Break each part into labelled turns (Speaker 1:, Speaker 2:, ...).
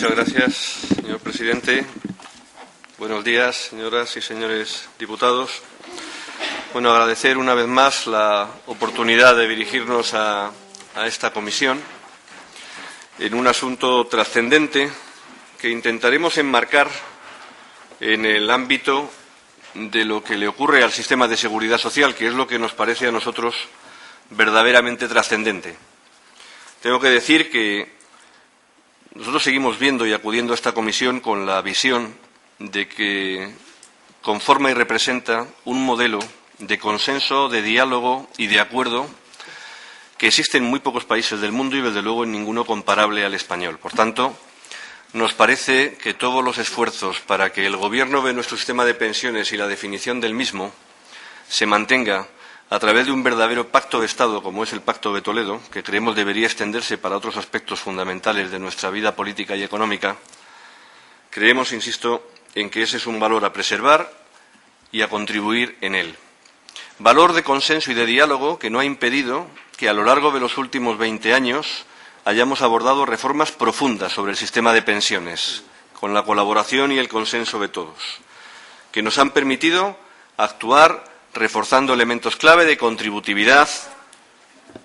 Speaker 1: Muchas gracias, señor presidente. Buenos días, señoras y señores diputados. Bueno, agradecer una vez más la oportunidad de dirigirnos a esta comisión en un asunto trascendente que intentaremos enmarcar en el ámbito de lo que le ocurre al sistema de seguridad social, que es lo que nos parece a nosotros verdaderamente trascendente. Tengo que decir que nosotros seguimos viendo y acudiendo a esta comisión con la visión de que conforma y representa un modelo de consenso, de diálogo y de acuerdo que existe en muy pocos países del mundo y, desde luego, en ninguno comparable al español. Por tanto, nos parece que todos los esfuerzos para que el Gobierno de nuestro sistema de pensiones y la definición del mismo se mantenga a través de un verdadero pacto de Estado, como es el Pacto de Toledo, que creemos debería extenderse para otros aspectos fundamentales de nuestra vida política y económica, creemos, insisto, en que ese es un valor a preservar y a contribuir en él. Valor de consenso y de diálogo que no ha impedido que a lo largo de los últimos 20 años hayamos abordado reformas profundas sobre el sistema de pensiones, con la colaboración y el consenso de todos, que nos han permitido actuar reforzando elementos clave de contributividad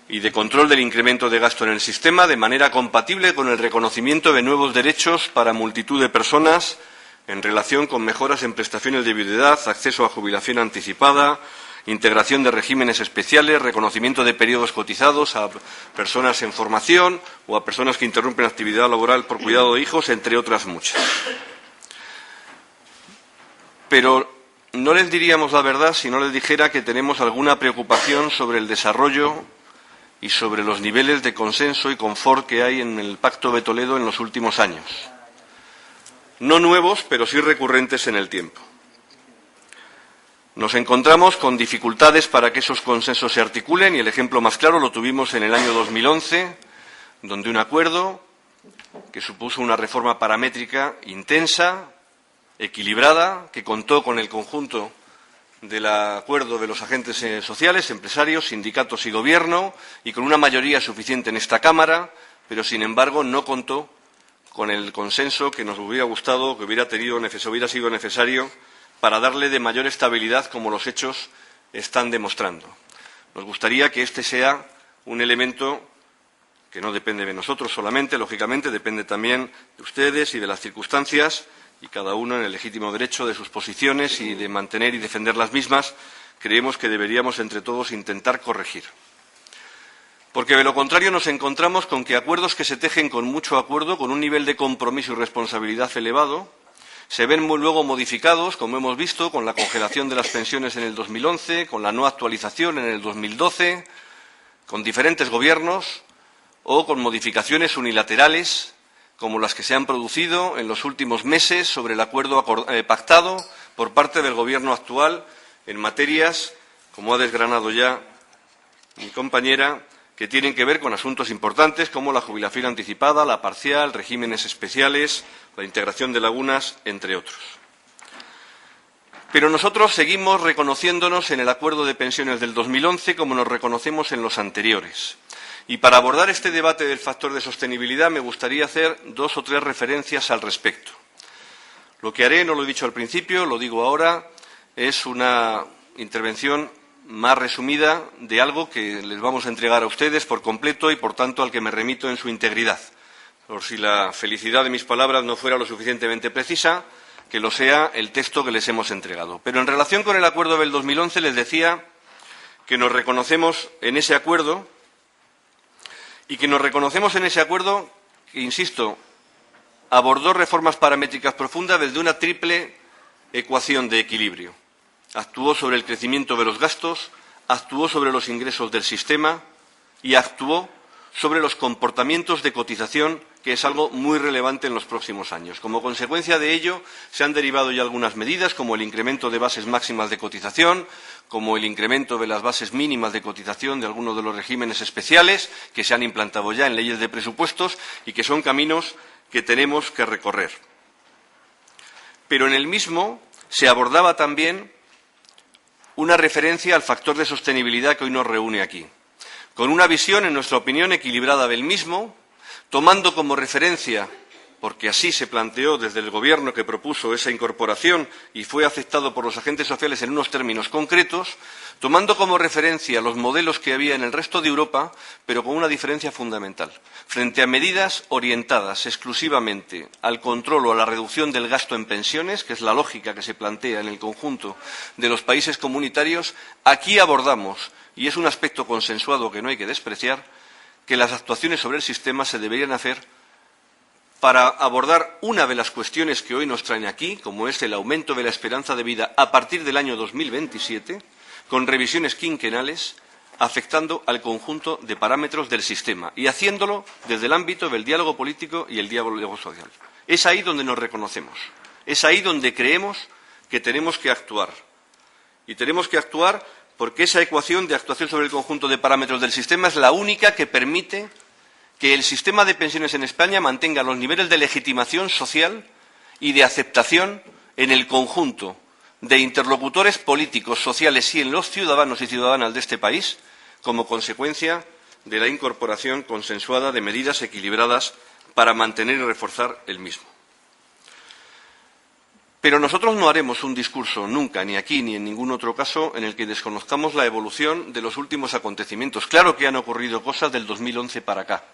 Speaker 1: y de control del incremento de gasto en el sistema, de manera compatible con el reconocimiento de nuevos derechos para multitud de personas en relación con mejoras en prestaciones de viudedad, acceso a jubilación anticipada, integración de regímenes especiales, reconocimiento de periodos cotizados a personas en formación o a personas que interrumpen actividad laboral por cuidado de hijos, entre otras muchas. Pero no les diríamos la verdad si no les dijera que tenemos alguna preocupación sobre el desarrollo y sobre los niveles de consenso y confort que hay en el Pacto de Toledo en los últimos años. No nuevos, pero sí recurrentes en el tiempo. Nos encontramos con dificultades para que esos consensos se articulen y el ejemplo más claro lo tuvimos en el año 2011, donde un acuerdo que supuso una reforma paramétrica intensa, equilibrada, que contó con el conjunto del acuerdo de los agentes sociales, empresarios, sindicatos y gobierno, y con una mayoría suficiente en esta Cámara, pero sin embargo no contó con el consenso que nos hubiera gustado, que hubiera sido necesario para darle de mayor estabilidad, como los hechos están demostrando. Nos gustaría que este sea un elemento que no depende de nosotros solamente, lógicamente, depende también de ustedes y de las circunstancias, y cada uno en el legítimo derecho de sus posiciones y de mantener y defender las mismas, creemos que deberíamos entre todos intentar corregir. Porque de lo contrario nos encontramos con que acuerdos que se tejen con mucho acuerdo, con un nivel de compromiso y responsabilidad elevado, se ven luego modificados, como hemos visto, con la congelación de las pensiones en el 2011, con la no actualización en el 2012, con diferentes gobiernos o con modificaciones unilaterales como las que se han producido en los últimos meses sobre el acuerdo pactado por parte del Gobierno actual en materias, como ha desgranado ya mi compañera, que tienen que ver con asuntos importantes como la jubilación anticipada, la parcial, regímenes especiales, la integración de lagunas, entre otros. Pero nosotros seguimos reconociéndonos en el acuerdo de pensiones del 2011 como nos reconocemos en los anteriores. Y para abordar este debate del factor de sostenibilidad me gustaría hacer 2 o 3 referencias al respecto. Lo que haré, no lo he dicho al principio, lo digo ahora, es una intervención más resumida de algo que les vamos a entregar a ustedes por completo y, por tanto, al que me remito en su integridad. Por si la felicidad de mis palabras no fuera lo suficientemente precisa, que lo sea el texto que les hemos entregado. Pero en relación con el acuerdo del 2011 les decía que nos reconocemos en ese acuerdo y que nos reconocemos en ese acuerdo que, insisto, abordó reformas paramétricas profundas desde una triple ecuación de equilibrio. Actuó sobre el crecimiento de los gastos, actuó sobre los ingresos del sistema y actuó sobre los comportamientos de cotización, que es algo muy relevante en los próximos años. Como consecuencia de ello, se han derivado ya algunas medidas, como el incremento de bases máximas de cotización, como el incremento de las bases mínimas de cotización de algunos de los regímenes especiales, que se han implantado ya en leyes de presupuestos y que son caminos que tenemos que recorrer. Pero en el mismo se abordaba también una referencia al factor de sostenibilidad que hoy nos reúne aquí, con una visión, en nuestra opinión, equilibrada del mismo, tomando como referencia porque así se planteó desde el Gobierno que propuso esa incorporación y fue aceptado por los agentes sociales en unos términos concretos, tomando como referencia los modelos que había en el resto de Europa, pero con una diferencia fundamental. Frente a medidas orientadas exclusivamente al control o a la reducción del gasto en pensiones, que es la lógica que se plantea en el conjunto de los países comunitarios, aquí abordamos, y es un aspecto consensuado que no hay que despreciar, que las actuaciones sobre el sistema se deberían hacer para abordar una de las cuestiones que hoy nos traen aquí, como es el aumento de la esperanza de vida a partir del año 2027, con revisiones quinquenales, afectando al conjunto de parámetros del sistema y haciéndolo desde el ámbito del diálogo político y el diálogo social. Es ahí donde nos reconocemos, es ahí donde creemos que tenemos que actuar. Y tenemos que actuar porque esa ecuación de actuación sobre el conjunto de parámetros del sistema es la única que permite que el sistema de pensiones en España mantenga los niveles de legitimación social y de aceptación en el conjunto de interlocutores políticos, sociales y en los ciudadanos y ciudadanas de este país, como consecuencia de la incorporación consensuada de medidas equilibradas para mantener y reforzar el mismo. Pero nosotros no haremos un discurso nunca, ni aquí ni en ningún otro caso, en el que desconozcamos la evolución de los últimos acontecimientos. Claro que han ocurrido cosas del 2011 para acá.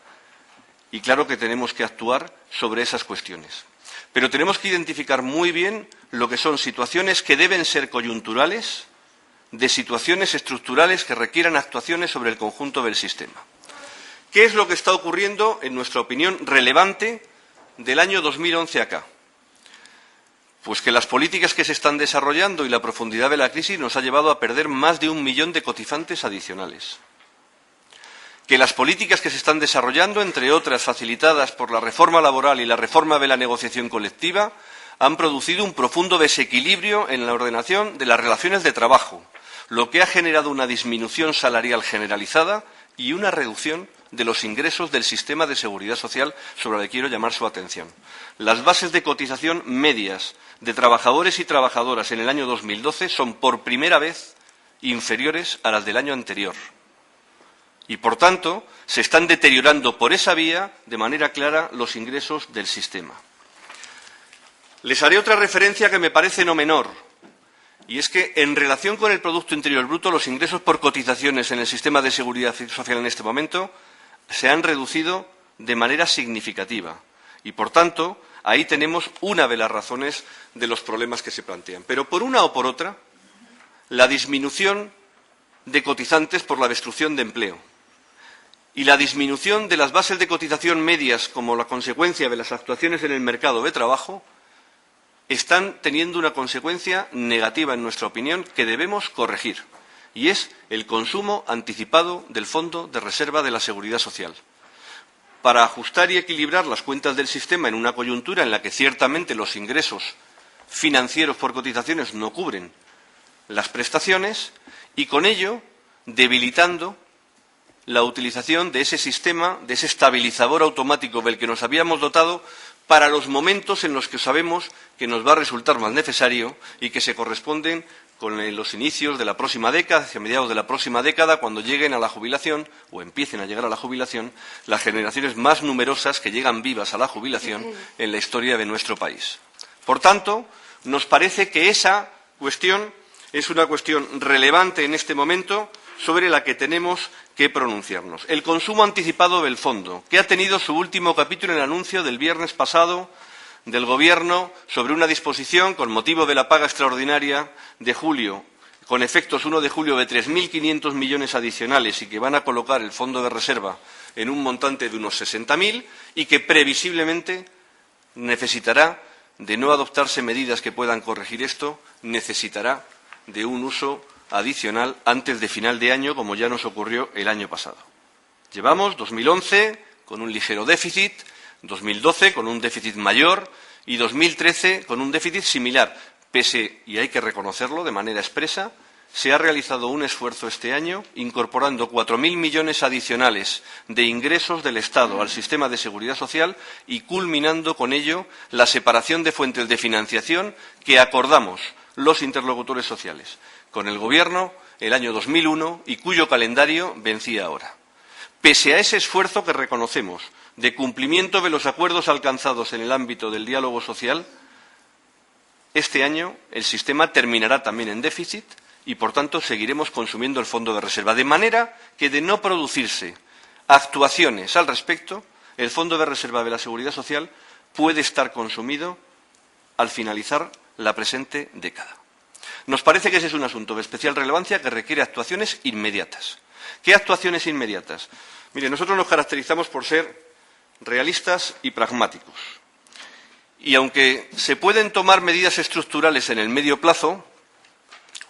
Speaker 1: Y claro que tenemos que actuar sobre esas cuestiones. Pero tenemos que identificar muy bien lo que son situaciones que deben ser coyunturales, de situaciones estructurales que requieran actuaciones sobre el conjunto del sistema. ¿Qué es lo que está ocurriendo, en nuestra opinión, relevante del año 2011 acá? Pues que las políticas que se están desarrollando y la profundidad de la crisis nos ha llevado a perder más de 1 millón de cotizantes adicionales. Que las políticas que se están desarrollando, entre otras facilitadas por la reforma laboral y la reforma de la negociación colectiva, han producido un profundo desequilibrio en la ordenación de las relaciones de trabajo, lo que ha generado una disminución salarial generalizada y una reducción de los ingresos del sistema de seguridad social, sobre la que quiero llamar su atención. Las bases de cotización medias de trabajadores y trabajadoras en el año 2012 son por primera vez inferiores a las del año anterior. Y, por tanto, se están deteriorando por esa vía, de manera clara, los ingresos del sistema. Les haré otra referencia que me parece no menor, y es que, en relación con el Producto Interior Bruto, los ingresos por cotizaciones en el sistema de seguridad social en este momento se han reducido de manera significativa. Y, por tanto, ahí tenemos una de las razones de los problemas que se plantean. Pero, por una o por otra, la disminución de cotizantes por la destrucción de empleo y la disminución de las bases de cotización medias como la consecuencia de las actuaciones en el mercado de trabajo están teniendo una consecuencia negativa, en nuestra opinión, que debemos corregir, y es el consumo anticipado del Fondo de Reserva de la Seguridad Social. Para ajustar y equilibrar las cuentas del sistema en una coyuntura en la que ciertamente los ingresos financieros por cotizaciones no cubren las prestaciones y, con ello, debilitando la utilización de ese sistema, de ese estabilizador automático del que nos habíamos dotado para los momentos en los que sabemos que nos va a resultar más necesario y que se corresponden con los inicios de la próxima década, hacia mediados de la próxima década, cuando lleguen a la jubilación o empiecen a llegar a la jubilación las generaciones más numerosas que llegan vivas a la jubilación en la historia de nuestro país. Por tanto, nos parece que esa cuestión es una cuestión relevante en este momento sobre la que tenemos que pronunciarnos. El consumo anticipado del fondo, que ha tenido su último capítulo en el anuncio del viernes pasado del Gobierno sobre una disposición con motivo de la paga extraordinaria de julio, con efectos 1 de julio de 3.500 millones adicionales y que van a colocar el fondo de reserva en un montante de unos 60.000 y que previsiblemente necesitará, de no adoptarse medidas que puedan corregir esto, necesitará de un uso adicional antes de final de año, como ya nos ocurrió el año pasado. Llevamos 2011 con un ligero déficit, 2012 con un déficit mayor y 2013 con un déficit similar. Pese, y hay que reconocerlo de manera expresa, se ha realizado un esfuerzo este año incorporando 4.000 millones adicionales de ingresos del Estado al sistema de seguridad social y culminando con ello la separación de fuentes de financiación que acordamos los interlocutores sociales con el Gobierno el año 2001 y cuyo calendario vencía ahora. Pese a ese esfuerzo que reconocemos de cumplimiento de los acuerdos alcanzados en el ámbito del diálogo social, este año el sistema terminará también en déficit y, por tanto, seguiremos consumiendo el fondo de reserva. De manera que, de no producirse actuaciones al respecto, el fondo de reserva de la Seguridad Social puede estar consumido al finalizar la presente década. Nos parece que ese es un asunto de especial relevancia que requiere actuaciones inmediatas. ¿Qué actuaciones inmediatas? Mire, nosotros nos caracterizamos por ser realistas y pragmáticos. Y aunque se pueden tomar medidas estructurales en el medio plazo,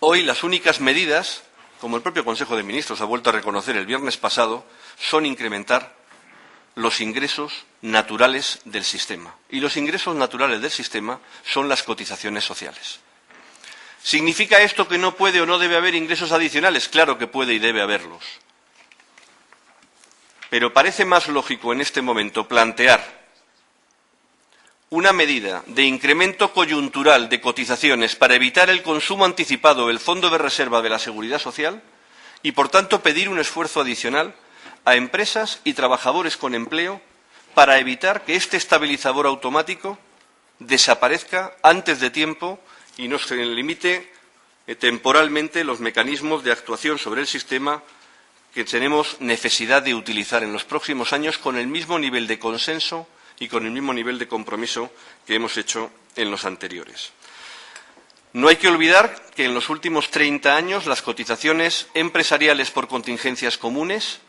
Speaker 1: hoy las únicas medidas, como el propio Consejo de Ministros ha vuelto a reconocer el viernes pasado, son incrementar los ingresos naturales del sistema. Y los ingresos naturales del sistema son las cotizaciones sociales. ¿Significa esto que no puede o no debe haber ingresos adicionales? Claro que puede y debe haberlos. Pero parece más lógico en este momento plantear una medida de incremento coyuntural de cotizaciones para evitar el consumo anticipado del Fondo de Reserva de la Seguridad Social y, por tanto, pedir un esfuerzo adicional a empresas y trabajadores con empleo para evitar que este estabilizador automático desaparezca antes de tiempo y no se limite temporalmente los mecanismos de actuación sobre el sistema que tenemos necesidad de utilizar en los próximos años con el mismo nivel de consenso y con el mismo nivel de compromiso que hemos hecho en los anteriores. No hay que olvidar que en los últimos 30 años las cotizaciones empresariales por contingencias comunes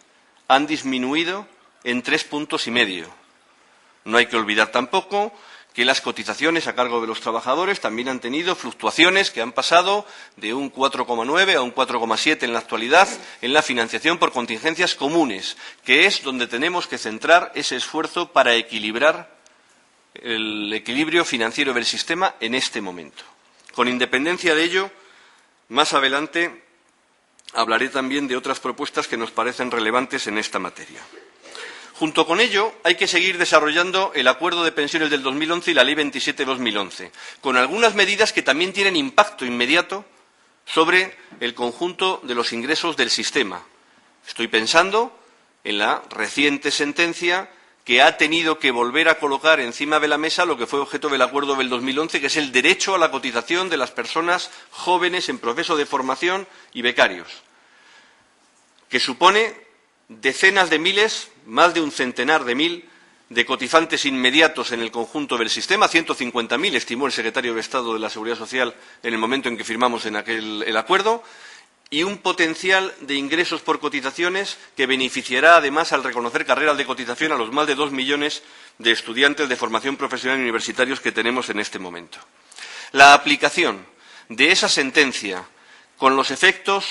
Speaker 1: han disminuido en 3,5 puntos. No hay que olvidar tampoco que las cotizaciones a cargo de los trabajadores también han tenido fluctuaciones que han pasado de un 4,9 a un 4,7 en la actualidad en la financiación por contingencias comunes, que es donde tenemos que centrar ese esfuerzo para equilibrar el equilibrio financiero del sistema en este momento. Con independencia de ello, más adelante hablaré también de otras propuestas que nos parecen relevantes en esta materia. Junto con ello, hay que seguir desarrollando el Acuerdo de Pensiones del 2011 y la Ley 27/2011, con algunas medidas que también tienen impacto inmediato sobre el conjunto de los ingresos del sistema. Estoy pensando en la reciente sentencia que ha tenido que volver a colocar encima de la mesa lo que fue objeto del Acuerdo del 2011, que es el derecho a la cotización de las personas jóvenes en proceso de formación y becarios, que supone decenas de miles, más de un centenar de mil, de cotizantes inmediatos en el conjunto del sistema, 150.000, estimó el secretario de Estado de la Seguridad Social en el momento en que firmamos el acuerdo, y un potencial de ingresos por cotizaciones que beneficiará, además, al reconocer carreras de cotización a los más de 2 millones de estudiantes de formación profesional y universitarios que tenemos en este momento. La aplicación de esa sentencia, con los efectos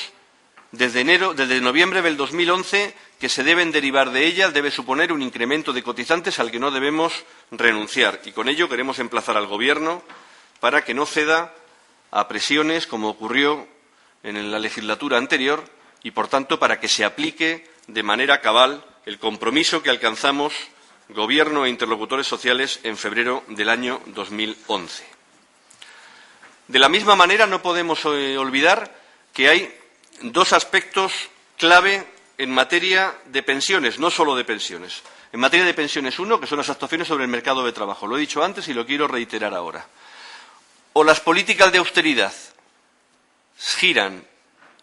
Speaker 1: desde noviembre del 2011 que se deben derivar de ella, debe suponer un incremento de cotizantes al que no debemos renunciar. Y con ello queremos emplazar al Gobierno para que no ceda a presiones como ocurrió en la legislatura anterior y, por tanto, para que se aplique de manera cabal el compromiso que alcanzamos Gobierno e interlocutores sociales en febrero del año 2011. De la misma manera, no podemos olvidar que hay dos aspectos clave en materia de pensiones, no solo de pensiones. En materia de pensiones, uno, que son las actuaciones sobre el mercado de trabajo. Lo he dicho antes y lo quiero reiterar ahora. O las políticas de austeridad giran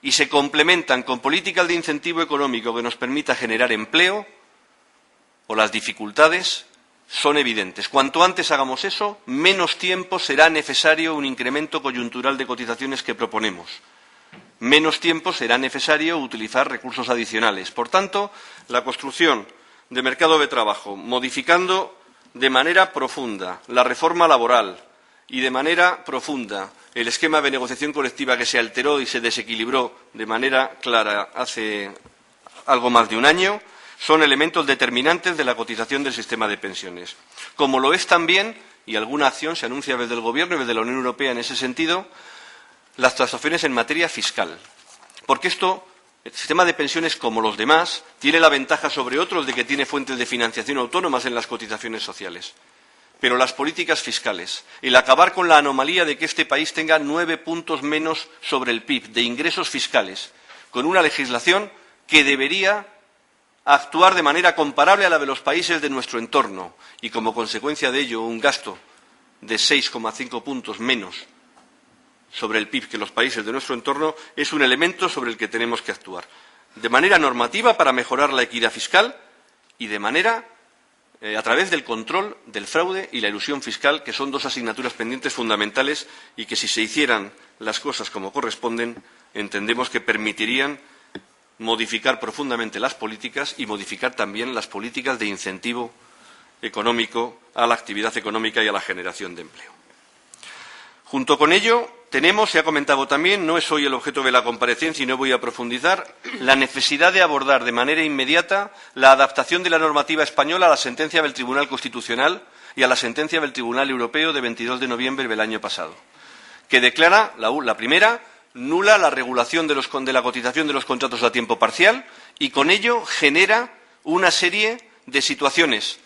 Speaker 1: y se complementan con políticas de incentivo económico que nos permita generar empleo, o las dificultades son evidentes. Cuanto antes hagamos eso, menos tiempo será necesario un incremento coyuntural de cotizaciones que proponemos. Menos tiempo será necesario utilizar recursos adicionales. Por tanto, la construcción de mercado de trabajo, modificando de manera profunda la reforma laboral y de manera profunda el esquema de negociación colectiva que se alteró y se desequilibró de manera clara hace algo más de un año, son elementos determinantes de la cotización del sistema de pensiones. Como lo es también, y alguna acción se anuncia desde el Gobierno y desde la Unión Europea en ese sentido, las transacciones en materia fiscal. Porque el sistema de pensiones, como los demás, tiene la ventaja sobre otros de que tiene fuentes de financiación autónomas en las cotizaciones sociales. Pero las políticas fiscales, el acabar con la anomalía de que este país tenga 9 puntos menos sobre el PIB de ingresos fiscales, con una legislación que debería a actuar de manera comparable a la de los países de nuestro entorno y, como consecuencia de ello, un gasto de 6,5 puntos menos sobre el PIB que los países de nuestro entorno, es un elemento sobre el que tenemos que actuar de manera normativa para mejorar la equidad fiscal y de manera a través del control del fraude y la elusión fiscal, que son dos asignaturas pendientes fundamentales y que, si se hicieran las cosas como corresponden, entendemos que permitirían modificar profundamente las políticas y modificar también las políticas de incentivo económico a la actividad económica y a la generación de empleo. Junto con ello, tenemos, se ha comentado también, no es hoy el objeto de la comparecencia y no voy a profundizar, la necesidad de abordar de manera inmediata la adaptación de la normativa española a la sentencia del Tribunal Constitucional y a la sentencia del Tribunal Europeo de 22 de noviembre del año pasado, que declara, la primera, nula la regulación de la cotización de los contratos a tiempo parcial y con ello genera una serie de situaciones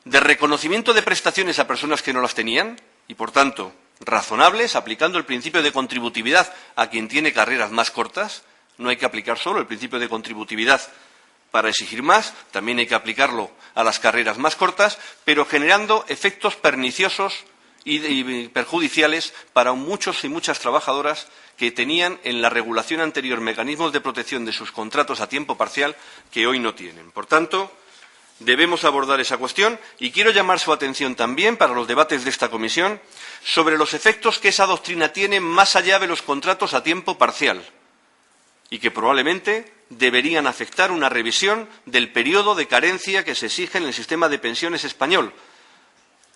Speaker 1: de reconocimiento de prestaciones a personas que no las tenían y, por tanto, razonables, aplicando el principio de contributividad a quien tiene carreras más cortas. No hay que aplicar solo el principio de contributividad para exigir más, también hay que aplicarlo a las carreras más cortas, pero generando efectos perniciosos y perjudiciales para muchos y muchas trabajadoras que tenían en la regulación anterior mecanismos de protección de sus contratos a tiempo parcial que hoy no tienen. Por tanto, debemos abordar esa cuestión y quiero llamar su atención también para los debates de esta comisión sobre los efectos que esa doctrina tiene más allá de los contratos a tiempo parcial y que probablemente deberían afectar una revisión del periodo de carencia que se exige en el sistema de pensiones español.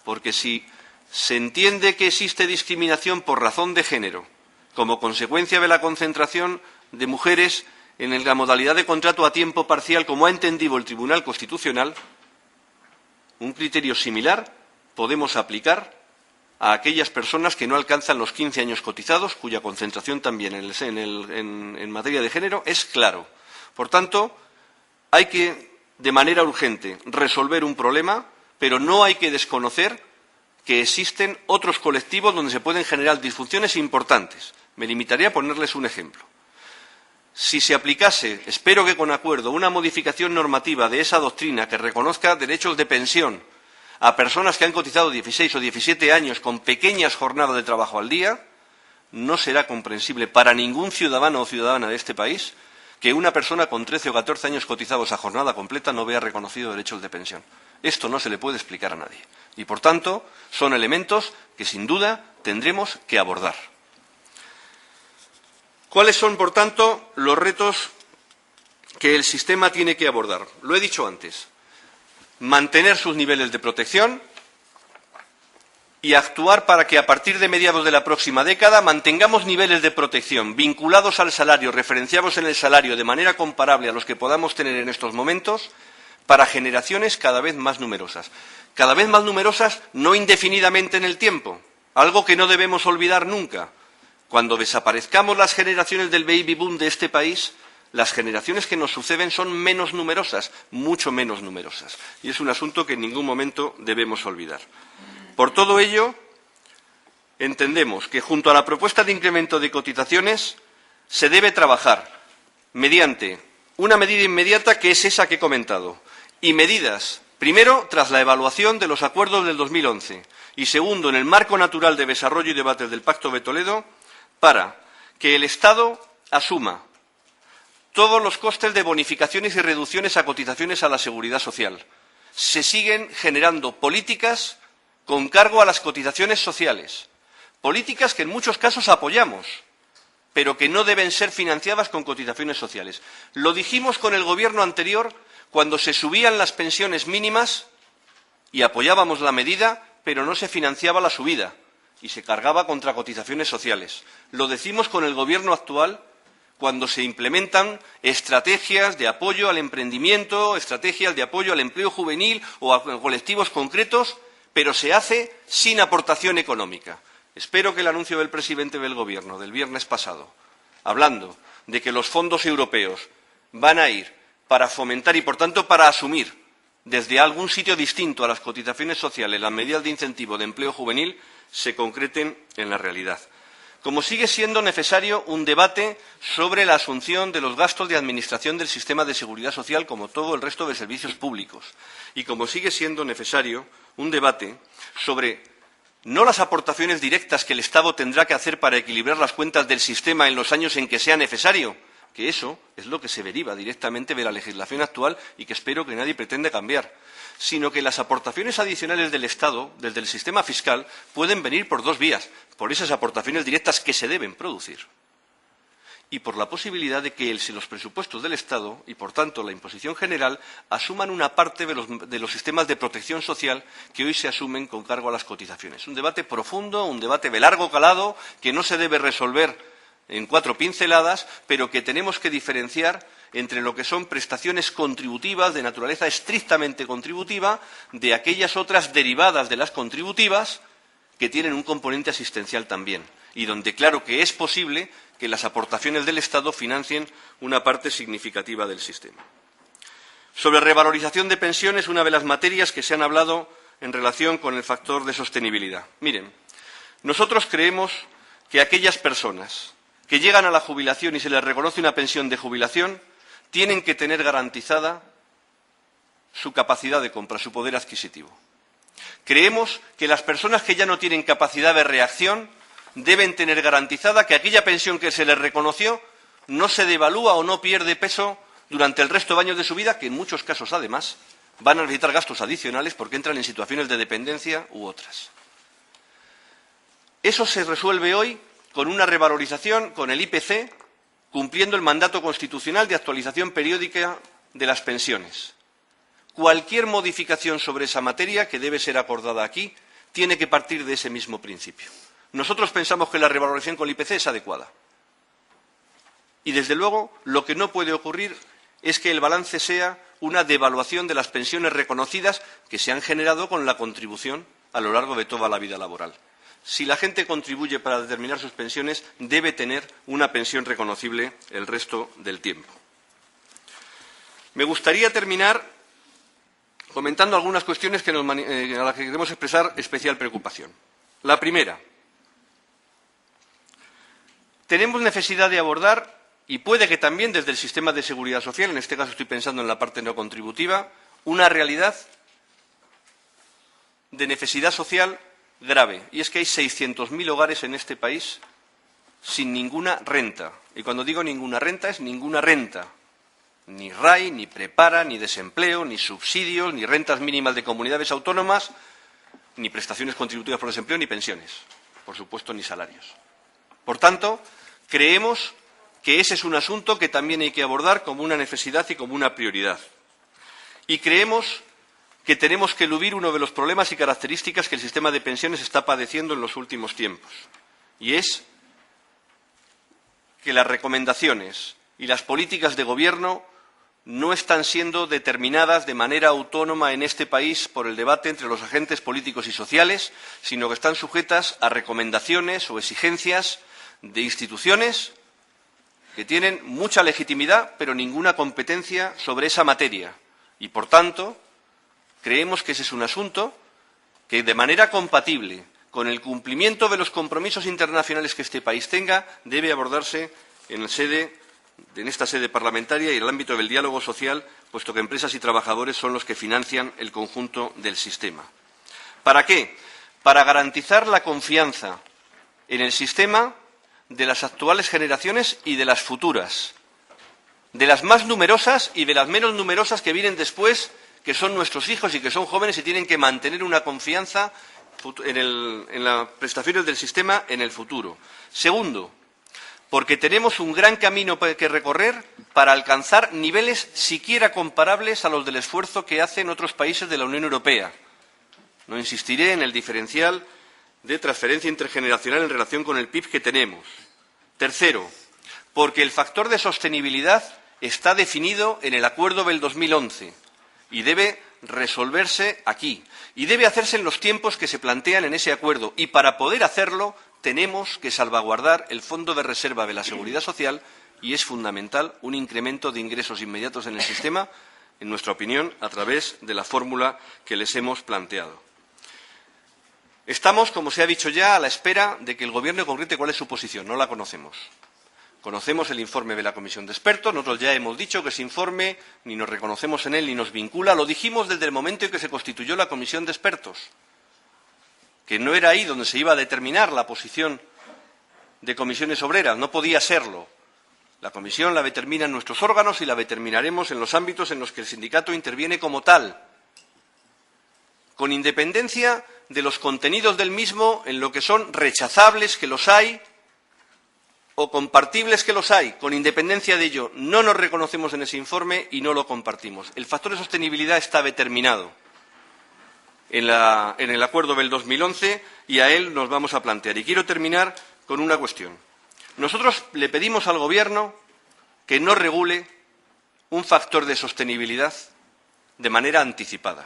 Speaker 1: Porque si se entiende que existe discriminación por razón de género como consecuencia de la concentración de mujeres en la modalidad de contrato a tiempo parcial, como ha entendido el Tribunal Constitucional, un criterio similar podemos aplicar a aquellas personas que no alcanzan los 15 años cotizados, cuya concentración también en materia de género es claro. Por tanto, hay que, de manera urgente, resolver un problema, pero no hay que desconocer que existen otros colectivos donde se pueden generar disfunciones importantes. Me limitaré a ponerles un ejemplo. Si se aplicase, espero que con acuerdo, una modificación normativa de esa doctrina que reconozca derechos de pensión a personas que han cotizado 16 o 17 años con pequeñas jornadas de trabajo al día, no será comprensible para ningún ciudadano o ciudadana de este país que una persona con 13 o 14 años cotizados a jornada completa no vea reconocido derechos de pensión. Esto no se le puede explicar a nadie. Y, por tanto, son elementos que, sin duda, tendremos que abordar. ¿Cuáles son, por tanto, los retos que el sistema tiene que abordar? Lo he dicho antes. Mantener sus niveles de protección y actuar para que a partir de mediados de la próxima década mantengamos niveles de protección vinculados al salario, referenciados en el salario de manera comparable a los que podamos tener en estos momentos para generaciones cada vez más numerosas. Cada vez más numerosas no indefinidamente en el tiempo, algo que no debemos olvidar nunca. Cuando desaparezcamos las generaciones del baby boom de este país, las generaciones que nos suceden son menos numerosas, mucho menos numerosas. Y es un asunto que en ningún momento debemos olvidar. Por todo ello, entendemos que junto a la propuesta de incremento de cotizaciones se debe trabajar mediante una medida inmediata, que es esa que he comentado, y medidas, primero, tras la evaluación de los acuerdos del 2011 y, segundo, en el marco natural de desarrollo y debates del Pacto de Toledo, para que el Estado asuma todos los costes de bonificaciones y reducciones a cotizaciones a la Seguridad Social. Se siguen generando políticas con cargo a las cotizaciones sociales, políticas que en muchos casos apoyamos, pero que no deben ser financiadas con cotizaciones sociales. Lo dijimos con el Gobierno anterior cuando se subían las pensiones mínimas y apoyábamos la medida, pero no se financiaba la subida y se cargaba contra cotizaciones sociales. Lo decimos con el Gobierno actual cuando se implementan estrategias de apoyo al emprendimiento, estrategias de apoyo al empleo juvenil o a colectivos concretos, pero se hace sin aportación económica. Espero que el anuncio del presidente del Gobierno del viernes pasado, hablando de que los fondos europeos van a ir para fomentar y, por tanto, para asumir desde algún sitio distinto a las cotizaciones sociales las medidas de incentivo de empleo juvenil, se concreten en la realidad. como sigue siendo necesario un debate sobre la asunción de los gastos de administración del sistema de seguridad social, como todo el resto de servicios públicos, y como sigue siendo necesario un debate sobre no las aportaciones directas que el Estado tendrá que hacer para equilibrar las cuentas del sistema en los años en que sea necesario, que eso es lo que se deriva directamente de la legislación actual y que espero que nadie pretenda cambiar, sino que las aportaciones adicionales del Estado, desde el sistema fiscal, pueden venir por dos vías, por esas aportaciones directas que se deben producir y por la posibilidad de que los presupuestos del Estado y, por tanto, la imposición general asuman una parte de los sistemas de protección social que hoy se asumen con cargo a las cotizaciones. Un debate profundo, un debate de largo calado, que no se debe resolver en 4 pinceladas, pero que tenemos que diferenciar entre lo que son prestaciones contributivas de naturaleza estrictamente contributiva de aquellas otras derivadas de las contributivas que tienen un componente asistencial también y donde claro que es posible que las aportaciones del Estado financien una parte significativa del sistema. Sobre revalorización de pensiones, una de las materias que se han hablado en relación con el factor de sostenibilidad. Miren, nosotros creemos que aquellas personas que llegan a la jubilación y se les reconoce una pensión de jubilación tienen que tener garantizada su capacidad de compra, su poder adquisitivo. Creemos que las personas que ya no tienen capacidad de reacción deben tener garantizada que aquella pensión que se les reconoció no se devalúa o no pierde peso durante el resto de años de su vida, que en muchos casos, además, van a necesitar gastos adicionales porque entran en situaciones de dependencia u otras. Eso se resuelve hoy con una revalorización con el IPC, cumpliendo el mandato constitucional de actualización periódica de las pensiones. Cualquier modificación sobre esa materia, que debe ser acordada aquí, tiene que partir de ese mismo principio. Nosotros pensamos que la revalorización con el IPC es adecuada. Y, desde luego, lo que no puede ocurrir es que el balance sea una devaluación de las pensiones reconocidas que se han generado con la contribución a lo largo de toda la vida laboral. Si la gente contribuye para determinar sus pensiones, debe tener una pensión reconocible el resto del tiempo. Me gustaría terminar comentando algunas cuestiones a las que queremos expresar especial preocupación. La primera, tenemos necesidad de abordar, y puede que también desde el sistema de seguridad social, en este caso estoy pensando en la parte no contributiva, una realidad de necesidad social grave, y es que hay 600.000 hogares en este país sin ninguna renta. Y cuando digo ninguna renta, es ninguna renta. Ni RAI, ni prepara, ni desempleo, ni subsidios, ni rentas mínimas de comunidades autónomas, ni prestaciones contributivas por desempleo, ni pensiones. Por supuesto, ni salarios. Por tanto, creemos que ese es un asunto que también hay que abordar como una necesidad y como una prioridad. Y creemos que tenemos que eludir uno de los problemas y características que el sistema de pensiones está padeciendo en los últimos tiempos, y es que las recomendaciones y las políticas de gobierno no están siendo determinadas de manera autónoma en este país por el debate entre los agentes políticos y sociales, sino que están sujetas a recomendaciones o exigencias de instituciones que tienen mucha legitimidad, pero ninguna competencia sobre esa materia. Y, por tanto, creemos que ese es un asunto que, de manera compatible con el cumplimiento de los compromisos internacionales que este país tenga, debe abordarse en esta sede parlamentaria y en el ámbito del diálogo social, puesto que empresas y trabajadores son los que financian el conjunto del sistema. ¿Para qué? Para garantizar la confianza en el sistema de las actuales generaciones y de las futuras, de las más numerosas y de las menos numerosas que vienen después, que son nuestros hijos y que son jóvenes y tienen que mantener una confianza en las prestaciones del sistema en el futuro. Segundo, porque tenemos un gran camino que recorrer para alcanzar niveles siquiera comparables a los del esfuerzo que hacen otros países de la Unión Europea. No insistiré en el diferencial de transferencia intergeneracional en relación con el PIB que tenemos. Tercero, porque el factor de sostenibilidad está definido en el acuerdo del 2011 y debe resolverse aquí. Y debe hacerse en los tiempos que se plantean en ese acuerdo. Y para poder hacerlo tenemos que salvaguardar el Fondo de Reserva de la Seguridad Social y es fundamental un incremento de ingresos inmediatos en el sistema, en nuestra opinión, a través de la fórmula que les hemos planteado. Estamos, como se ha dicho ya, a la espera de que el Gobierno concrete cuál es su posición. No la conocemos. Conocemos el informe de la Comisión de Expertos. Nosotros ya hemos dicho que ese informe ni nos reconocemos en él ni nos vincula. Lo dijimos desde el momento en que se constituyó la Comisión de Expertos, que no era ahí donde se iba a determinar la posición de comisiones obreras. No podía serlo. La comisión la determinan nuestros órganos y la determinaremos en los ámbitos en los que el sindicato interviene como tal, con independencia de los contenidos del mismo, en lo que son rechazables, que los hay, o compartibles, que los hay. Con independencia de ello, no nos reconocemos en ese informe y no lo compartimos. El factor de sostenibilidad está determinado en el acuerdo del 2011 y a él nos vamos a plantear. Y quiero terminar con una cuestión. Nosotros le pedimos al Gobierno que no regule un factor de sostenibilidad de manera anticipada.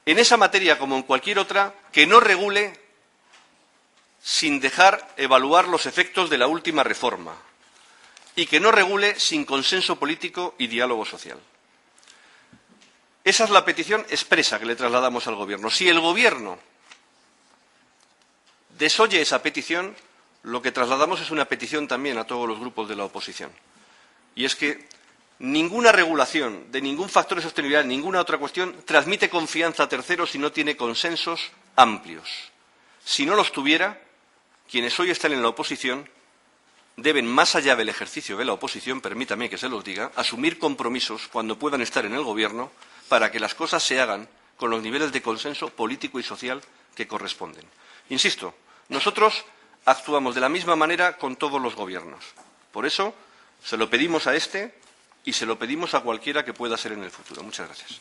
Speaker 1: En esa materia, como en cualquier otra, que no regule sin dejar evaluar los efectos de la última reforma y que no regule sin consenso político y diálogo social. Esa es la petición expresa que le trasladamos al Gobierno. Si el Gobierno desoye esa petición, lo que trasladamos es una petición también a todos los grupos de la oposición. Y es que ninguna regulación de ningún factor de sostenibilidad, ninguna otra cuestión, transmite confianza a terceros si no tiene consensos amplios. Si no los tuviera, quienes hoy están en la oposición deben, más allá del ejercicio de la oposición, permítame que se los diga, asumir compromisos cuando puedan estar en el Gobierno para que las cosas se hagan con los niveles de consenso político y social que corresponden. Insisto, nosotros actuamos de la misma manera con todos los gobiernos. Por eso, se lo pedimos a este y se lo pedimos a cualquiera que pueda ser en el futuro. Muchas gracias.